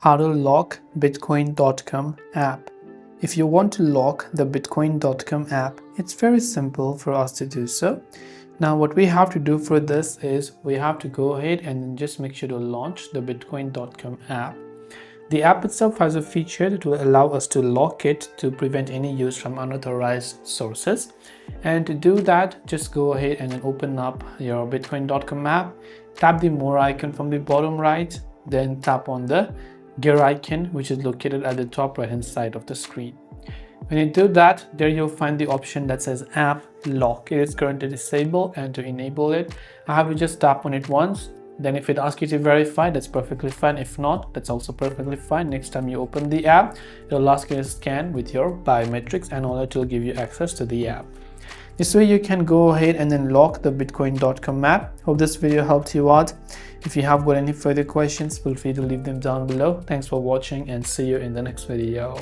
How to lock bitcoin.com app. If you want to lock the bitcoin.com app, it's very simple for us to do so. Now what we have to do for this is we have to go ahead and just make sure to launch the bitcoin.com app. The app itself has a feature that will allow us to lock it to prevent any use from unauthorized sources. And to do that, just go ahead and then open up your bitcoin.com app, tap the more icon from the bottom right, then tap on the gear icon, which is located at the top right hand side of the screen. When you do that, there you'll find the option that says app lock. It is currently disabled, and to enable it, I have to just tap on it once. Then if it asks you to verify, that's perfectly fine. If not, that's also perfectly fine. Next time you open the app, it'll ask you to scan with your biometrics, and all that will give you access to the app. This way you can go ahead and then lock the bitcoin.com app. Hope this video helped you out. If you have got any further questions, feel free to leave them down below. Thanks for watching and see you in the next video.